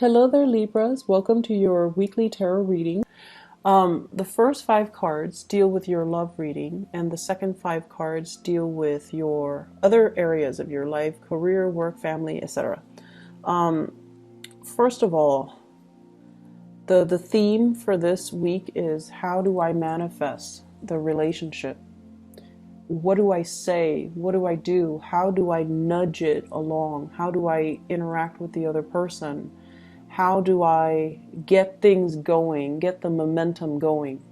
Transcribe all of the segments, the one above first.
Hello there, Libras. Welcome to your weekly tarot reading. The first five cards deal with your love reading, and the second five cards deal with your other areas of your life, career, work, family, etc. First of all, the theme for this week is how do I manifest the relationship? What do I say? What do I do? How do I nudge it along? How do I interact with the other person? How do I get things going, get the momentum going?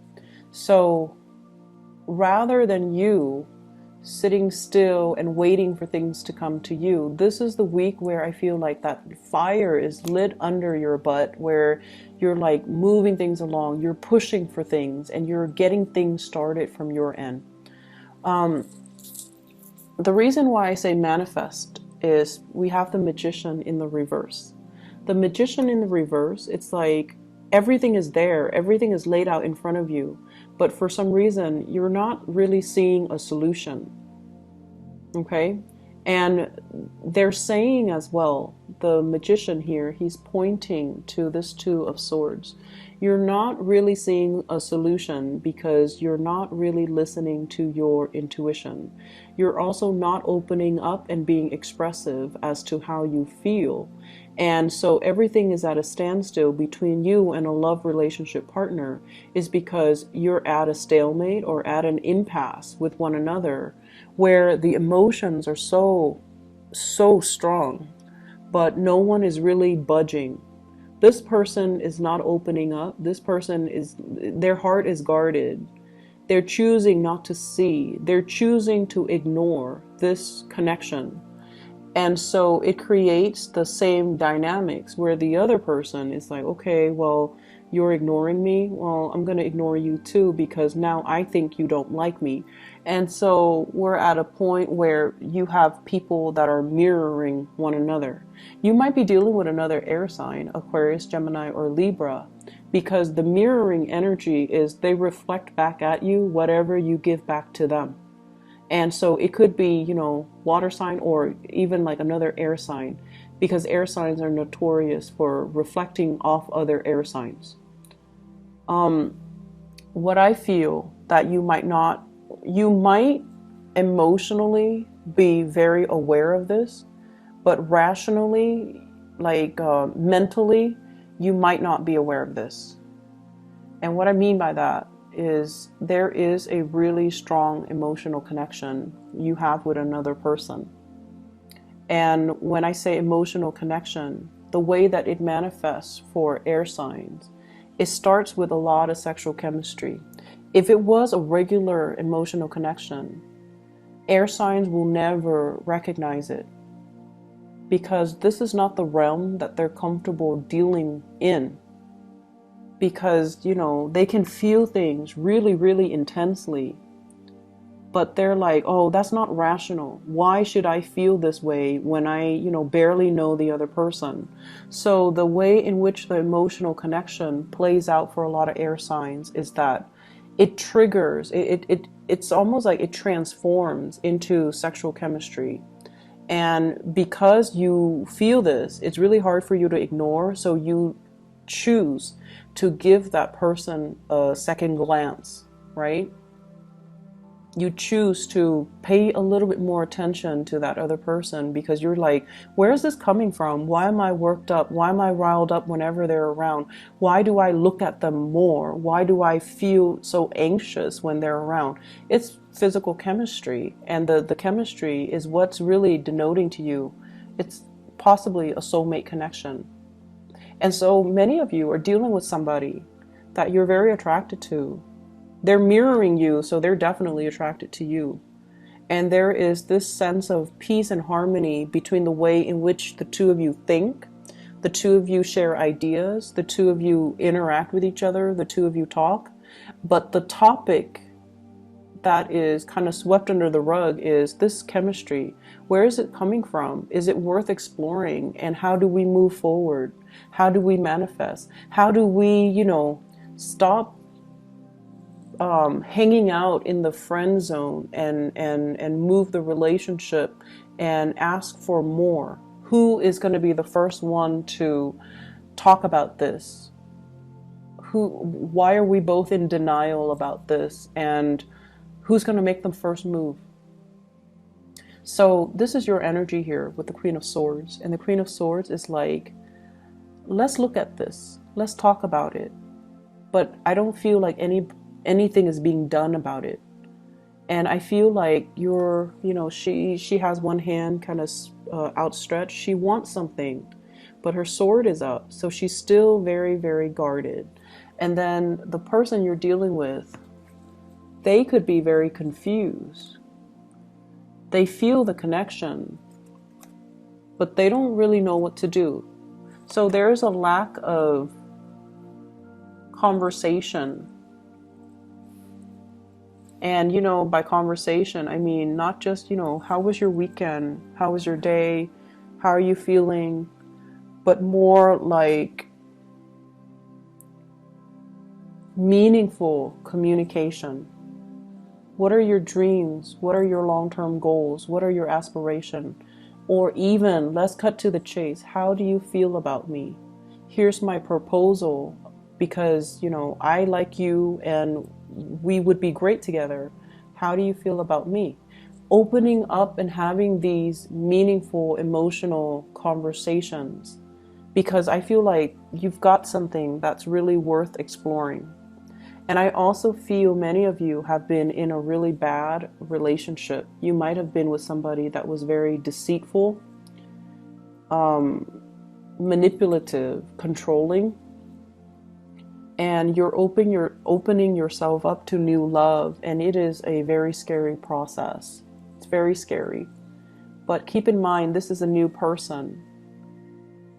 So rather than you sitting still and waiting for things to come to you, this is the week where I feel like that fire is lit under your butt, where you're like moving things along, you're pushing for things, and you're getting things started from your end. The reason why I say manifest is we have the Magician in the reverse. The Magician in the reverse, it's like everything is there, everything is laid out in front of you, but for some reason you're not really seeing a solution. Okay? And they're saying as well, the Magician here, he's pointing to this Two of Swords. You're not really seeing a solution because you're not really listening to your intuition. You're also not opening up and being expressive as to how you feel. And so everything is at a standstill between you and a love relationship partner is because you're at a stalemate or at an impasse with one another, where the emotions are so strong, but no one is really budging. This person is not opening up. This person is, their heart is guarded. They're choosing not to see. They're choosing to ignore this connection. And so it creates the same dynamics where the other person is like, okay, well, you're ignoring me. Well, I'm going to ignore you too because now I think you don't like me. And so we're at a point where you have people that are mirroring one another. You might be dealing with another air sign, Aquarius, Gemini, or Libra, because the mirroring energy is they reflect back at you whatever you give back to them. And so it could be, water sign or even like another air sign, because air signs are notorious for reflecting off other air signs. What I feel that you might emotionally be very aware of this, but rationally, like mentally, you might not be aware of this. And what I mean by that is there is a really strong emotional connection you have with another person. And when I say emotional connection, the way that it manifests for air signs, it starts with a lot of sexual chemistry. If it was a regular emotional connection, air signs will never recognize it because this is not the realm that they're comfortable dealing in. Because, they can feel things really, really intensely, but they're like, oh, that's not rational. Why should I feel this way when I, barely know the other person? So the way in which the emotional connection plays out for a lot of air signs is that it triggers, it's almost like it transforms into sexual chemistry. And because you feel this, it's really hard for you to ignore. So you choose to give that person a second glance, right? You choose to pay a little bit more attention to that other person because you're like, where is this coming from? Why am I worked up? Why am I riled up whenever they're around? Why do I look at them more? Why do I feel so anxious when they're around? It's physical chemistry, and the chemistry is what's really denoting to you. It's possibly a soulmate connection. And so many of you are dealing with somebody that you're very attracted to. They're mirroring you, so they're definitely attracted to you. And there is this sense of peace and harmony between the way in which the two of you think, the two of you share ideas, the two of you interact with each other, the two of you talk. But the topic that is kind of swept under the rug is this chemistry. Where is it coming from? Is it worth exploring? And how do we move forward? How do we manifest? How do we, stop hanging out in the friend zone and move the relationship and ask for more? Who is going to be the first one to talk about this? Why are we both in denial about this? And who's going to make the first move? So this is your energy here with the Queen of Swords. And the Queen of Swords is like, let's look at this. Let's talk about it. But I don't feel like anything is being done about it. And I feel like she has one hand kind of outstretched. She wants something, but her sword is up. So she's still very, very guarded. And then the person you're dealing with, they could be very confused. They feel the connection, but they don't really know what to do. So there's a lack of conversation. And, by conversation, I mean, not just, how was your weekend? How was your day? How are you feeling? But more like meaningful communication. What are your dreams? What are your long-term goals? What are your aspirations? Or even, let's cut to the chase. How do you feel about me? Here's my proposal because, I like you and we would be great together. How do you feel about me? Opening up and having these meaningful, emotional conversations, because I feel like you've got something that's really worth exploring. And I also feel many of you have been in a really bad relationship. You might have been with somebody that was very deceitful, manipulative, controlling. And you're opening yourself up to new love. And it is a very scary process. It's very scary. But keep in mind, this is a new person.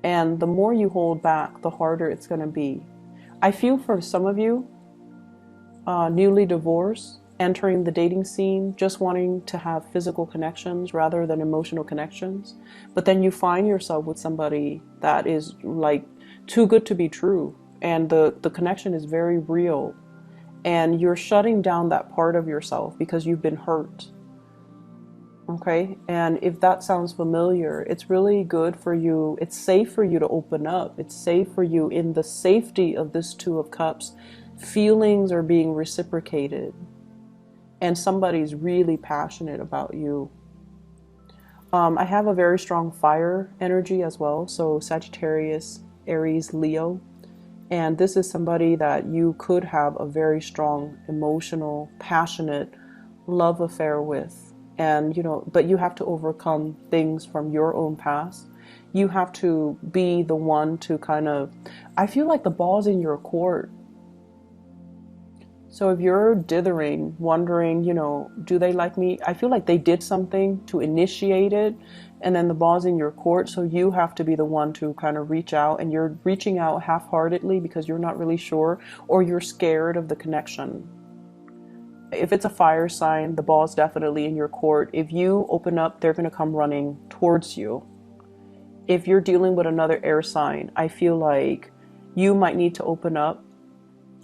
And the more you hold back, the harder it's going to be. I feel for some of you, newly divorced, entering the dating scene, just wanting to have physical connections rather than emotional connections. But then you find yourself with somebody that is like too good to be true. And the connection is very real. And you're shutting down that part of yourself because you've been hurt. Okay? And if that sounds familiar, it's really good for you. It's safe for you to open up. It's safe for you in the safety of this Two of Cups. Feelings are being reciprocated. And somebody's really passionate about you. I have a very strong fire energy as well. So Sagittarius, Aries, Leo. And this is somebody that you could have a very strong, emotional, passionate love affair with. And, but you have to overcome things from your own past. You have to be the one to I feel like the ball's in your court. So if you're dithering, wondering, do they like me? I feel like they did something to initiate it, and then the ball's in your court. So you have to be the one to reach out, and you're reaching out half-heartedly because you're not really sure, or you're scared of the connection. If it's a fire sign, the ball's definitely in your court. If you open up, they're going to come running towards you. If you're dealing with another air sign, I feel like you might need to open up.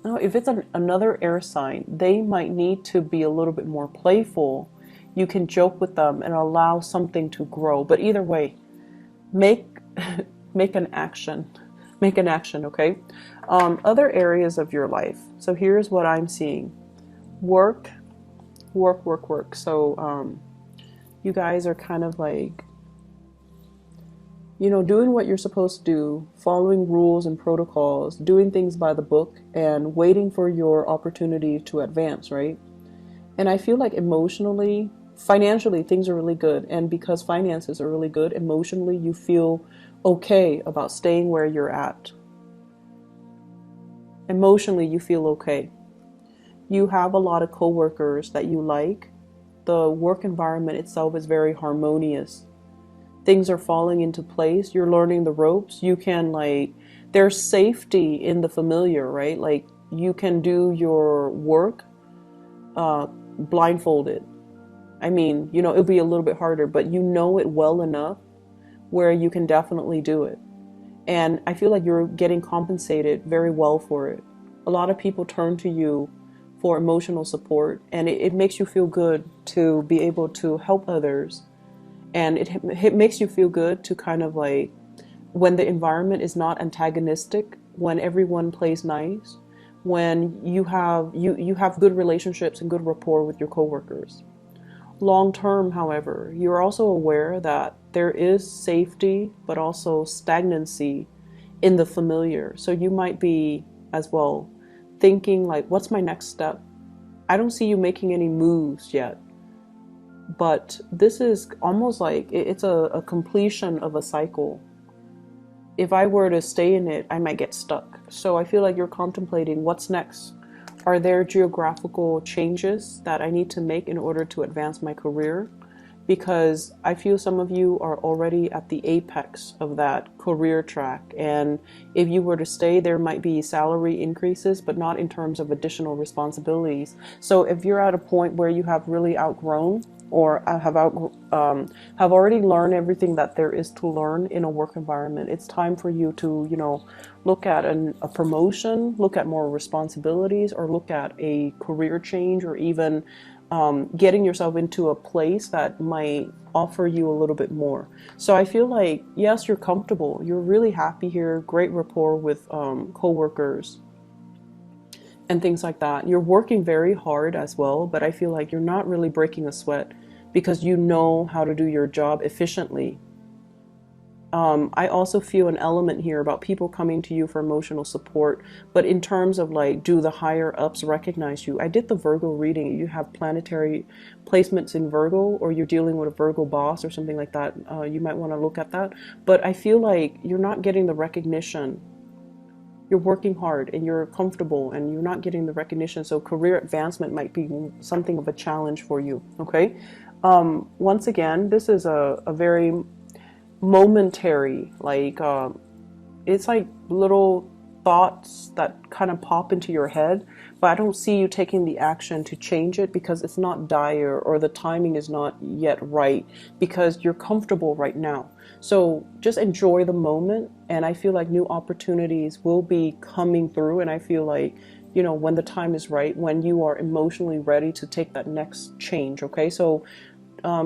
No, if it's another air sign, they might need to be a little bit more playful. You can joke with them and allow something to grow. But either way, make an action. Make an action, okay? Other areas of your life. So here's what I'm seeing. Work. So you guys are kind of like, doing what you're supposed to do, following rules and protocols, doing things by the book, and waiting for your opportunity to advance, right? And I feel like emotionally, financially, things are really good. And because finances are really good, emotionally, you feel okay about staying where you're at. Emotionally, you feel okay. You have a lot of coworkers that you like. The work environment itself is very harmonious. Things are falling into place. You're learning the ropes. You can there's safety in the familiar, right? Like you can do your work blindfolded. I mean, it'll be a little bit harder, but you know it well enough where you can definitely do it. And I feel like you're getting compensated very well for it. A lot of people turn to you for emotional support, and it makes you feel good to be able to help others. And it makes you feel good to when the environment is not antagonistic, when everyone plays nice, when you have good relationships and good rapport with your coworkers. Long term, however, you're also aware that there is safety but also stagnancy in the familiar. So you might be as well thinking like, what's my next step? I don't see you making any moves yet. But this is almost like it's a completion of a cycle. If I were to stay in it, I might get stuck. So I feel like you're contemplating what's next. Are there geographical changes that I need to make in order to advance my career? Because I feel some of you are already at the apex of that career track. And if you were to stay, there might be salary increases, but not in terms of additional responsibilities. So if you're at a point where you have really outgrown or have already learned everything that there is to learn in a work environment, it's time for you to, look at a promotion, look at more responsibilities, or look at a career change, or even getting yourself into a place that might offer you a little bit more. So I feel like, yes, you're comfortable. You're really happy here, great rapport with coworkers and things like that. You're working very hard as well, but I feel like you're not really breaking a sweat because you know how to do your job efficiently. I also feel an element here about people coming to you for emotional support, but in terms of like, do the higher ups recognize you? I did the Virgo reading. You have planetary placements in Virgo, or you're dealing with a Virgo boss or something like that. You might want to look at that. But I feel like you're not getting the recognition. You're working hard and you're comfortable and you're not getting the recognition. So career advancement might be something of a challenge for you. Okay. Once again, this is a very momentary, like it's like little thoughts that kind of pop into your head, but I don't see you taking the action to change it because it's not dire or the timing is not yet right, because you're comfortable right now. So just enjoy the moment, and I feel like new opportunities will be coming through, and I feel like, when the time is right, when you are emotionally ready to take that next change. Okay, so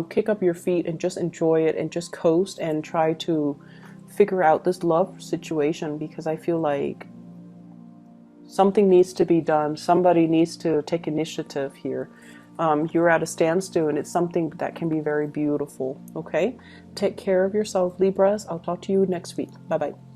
kick up your feet and just enjoy it and just coast and try to figure out this love situation, because I feel like something needs to be done. Somebody needs to take initiative here. You're at a standstill and it's something that can be very beautiful. Okay? Take care of yourself, Libras. I'll talk to you next week. Bye-bye.